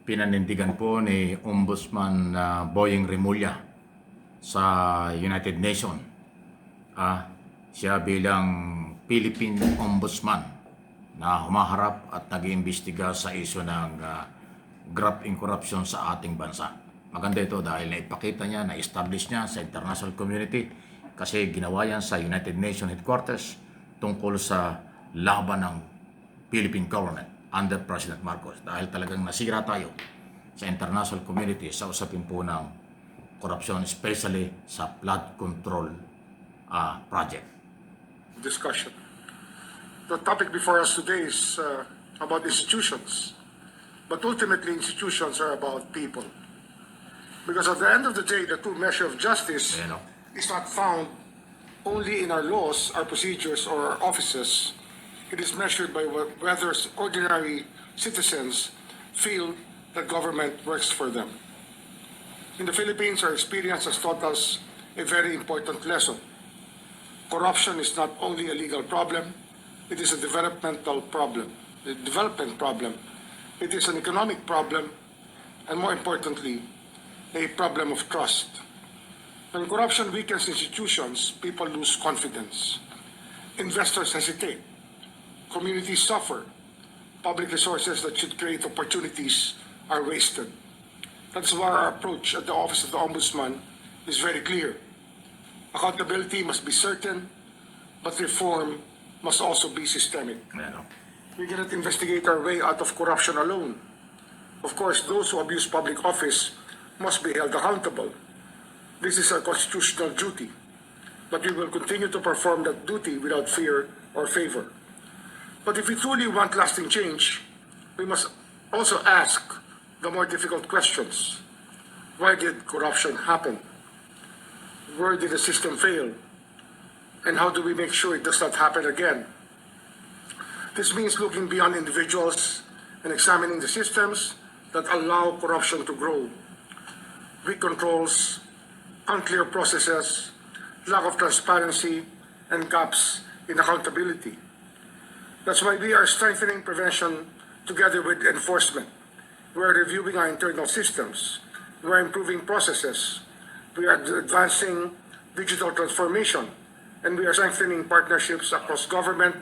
pinanindigan po ni Ombudsman Boying Remulla sa United Nations. Siya bilang Philippine Ombudsman na humaharap at nag-iimbestiga sa isyu ng graft in corruption sa ating bansa. Maganda ito dahil naipakita niya, na-establish niya sa international community kasi ginawa yan sa United Nations headquarters tungkol sa laban ng Philippine government under President Marcos. Dahil talagang nasira tayo sa international community sa usapin po ng corruption, especially sa flood control project. Discussion. The topic before us today is about institutions, but ultimately institutions are about people. Because at the end of the day, the true measure of justice is not found only in our laws, our procedures, or our offices. It is measured by whether ordinary citizens feel that government works for them. In the Philippines, our experience has taught us a very important lesson. Corruption is not only a legal problem, it is a developmental problem, a development problem. It is an economic problem, and more importantly, a problem of trust. When corruption weakens institutions, people lose confidence. Investors hesitate. Communities suffer. Public resources that should create opportunities are wasted. That's why our approach at the Office of the Ombudsman is very clear. Accountability must be certain, but reform must also be systemic. We cannot investigate our way out of corruption alone. Of course, those who abuse public office must be held accountable. This is our constitutional duty, but we will continue to perform that duty without fear or favor. But if we truly want lasting change, we must also ask the more difficult questions. Why did corruption happen? Where did the system fail? And how do we make sure it does not happen again? This means looking beyond individuals and examining the systems that allow corruption to grow. Weak controls, unclear processes, lack of transparency, and gaps in accountability. That's why we are strengthening prevention together with enforcement. We are reviewing our internal systems. We are improving processes. We are advancing digital transformation. And we are strengthening partnerships across government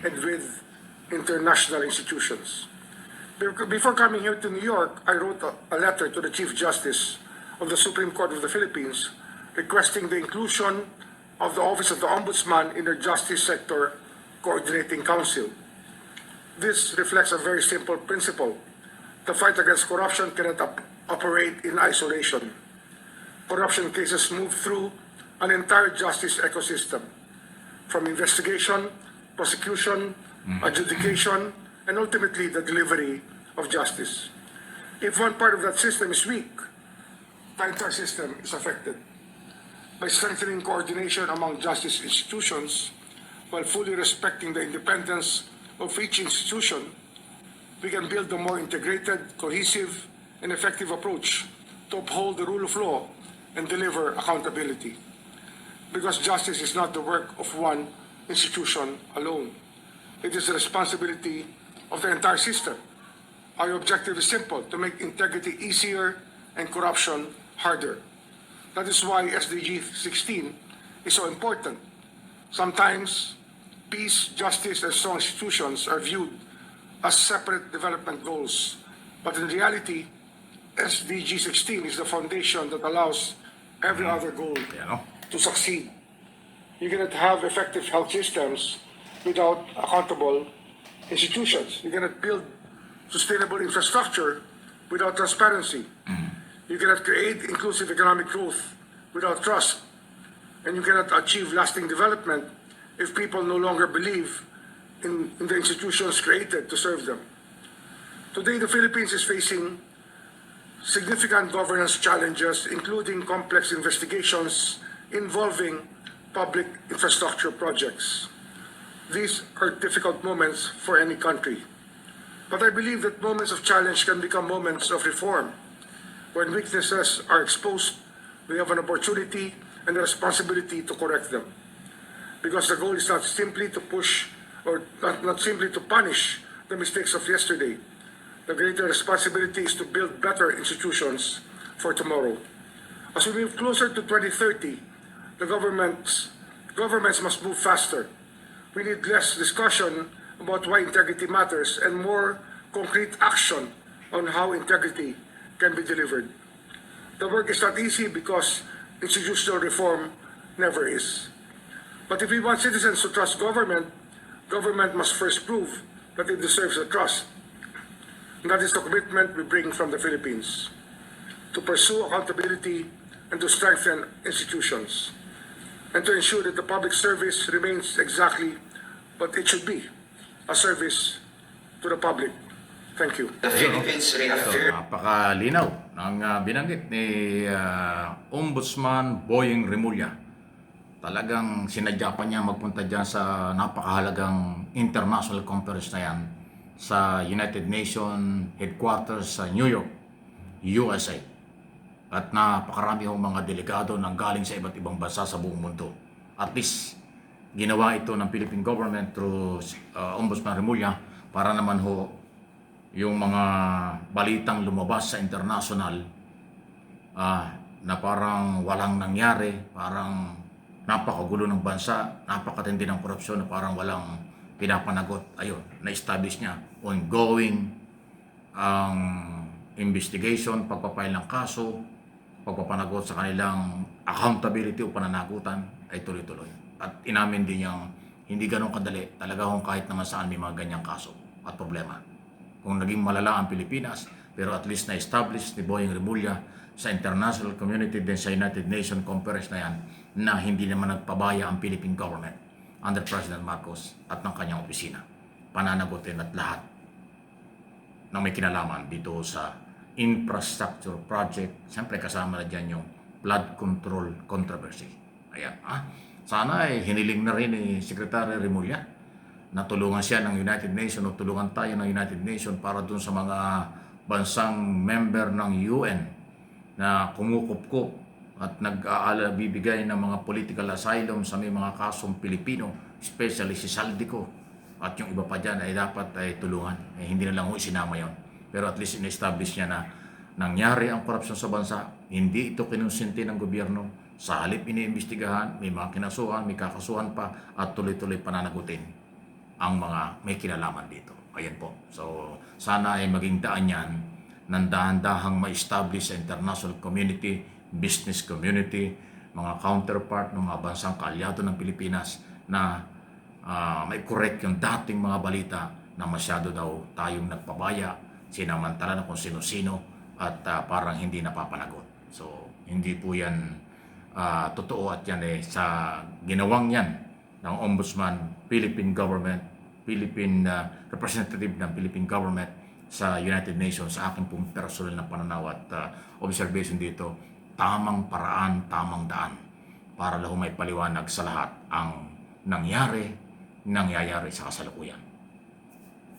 and with international institutions. Before coming here to New York, I wrote a letter to the Chief Justice of the Supreme Court of the Philippines requesting the inclusion of the Office of the Ombudsman in the Justice Sector Coordinating Council. This reflects a very simple principle. The fight against corruption cannot operate in isolation. Corruption cases move through an entire justice ecosystem, from investigation, prosecution, adjudication, and ultimately the delivery of justice. If one part of that system is weak, the entire system is affected. By strengthening coordination among justice institutions, while fully respecting the independence of each institution, we can build a more integrated, cohesive, and effective approach to uphold the rule of law and deliver accountability. Because justice is not the work of one institution alone. It is the responsibility of the entire system. Our objective is simple: to make integrity easier and corruption harder. That is why SDG 16 is so important. Sometimes peace, justice, and strong institutions are viewed as separate development goals. But in reality, SDG 16 is the foundation that allows every other goal to succeed. You cannot have effective health systems without accountable institutions. You cannot build sustainable infrastructure without transparency. You cannot create inclusive economic growth without trust. And you cannot achieve lasting development if people no longer believe in the institutions created to serve them. Today, the Philippines is facing significant governance challenges, including complex investigations involving public infrastructure projects. These are difficult moments for any country. But I believe that moments of challenge can become moments of reform. When weaknesses are exposed, we have an opportunity and a responsibility to correct them. Because the goal is not simply to push or not simply to punish the mistakes of yesterday, The greater responsibility is to build better institutions for tomorrow. As we move closer to 2030, the governments must move faster. We need less discussion about why integrity matters and more concrete action on how integrity can be delivered. The work is not easy because institutional reform never is. But if we want citizens to trust government, government must first prove that it deserves the trust. And that is the commitment we bring from the Philippines, to pursue accountability and to strengthen institutions, and to ensure that the public service remains exactly what it should be, a service to the public. Thank you. The Philippines So, reaffirmed napakalinaw ng binanggit ni Ombudsman Boying Remulla. Talagang sinadya pa niya magpunta dyan sa napakahalagang international conference na yan sa United Nations headquarters sa New York, USA. At napakarami hong mga delegado nang galing sa iba't ibang bansa sa buong mundo. At least, ginawa ito ng Philippine government through Ombudsman Remulla para naman ho yung mga balitang lumabas sa international na parang walang nangyari, parang napakagulo ng bansa, napakatindi ng korupsyon na parang walang pinapanagot. Ayun, na-establish niya ongoing ang investigation, pagpapail ng kaso, pagpapanagot sa kanilang accountability o pananagutan ay tuloy-tuloy. At inamin din niyang hindi ganun kadali, talaga kung kahit naman saan may mga ganyang kaso at problema. Kung naging malala ang Pilipinas, pero at least na-establish ni Boying Remulla sa international community din sa United Nations conference na yan na hindi naman nagpabaya ang Philippine government under President Marcos at ng kanyang opisina. Pananagutin at lahat na may kinalaman dito sa infrastructure project. Siyempre kasama na dyan yung flood control controversy. Ayan. Sana ay hiniling na rin ni Secretary Remulla na tulungan siya ng United Nations o tulungan tayo ng United Nations para dun sa mga bansang member ng UN na kumukupkup at bibigay ng mga political asylum sa may mga kasong Pilipino, especially si Saldico at yung iba pa dyan ay dapat ay tulungan. Hindi na lang ho isinama yun. Pero at least in-establish niya na nangyari ang korupsyon sa bansa, hindi ito kinonsinti ng gobyerno. Sa halip iniimbestigahan, may mga kinasuhan, may kakasuhan pa at tuloy-tuloy pananagutin ang mga may kinalaman dito. Ayan po. So, sana ay maging daan yan ng dahan-dahang ma-establish sa international community, business community, mga counterpart ng mga bansang kaalyado ng Pilipinas na may correct yung dating mga balita na masyado daw tayong nagpabaya, sinamantala na kung sino-sino at parang hindi napapanagot. So, hindi po yan totoo at yan sa ginawang yan ng Ombudsman, Philippine government, Philippine representative ng Philippine government sa United Nations, sa akin pong personal na pananaw at observation dito, tamang paraan, tamang daan para lahu may paliwanag sa lahat ang nangyayari sa kasalukuyan.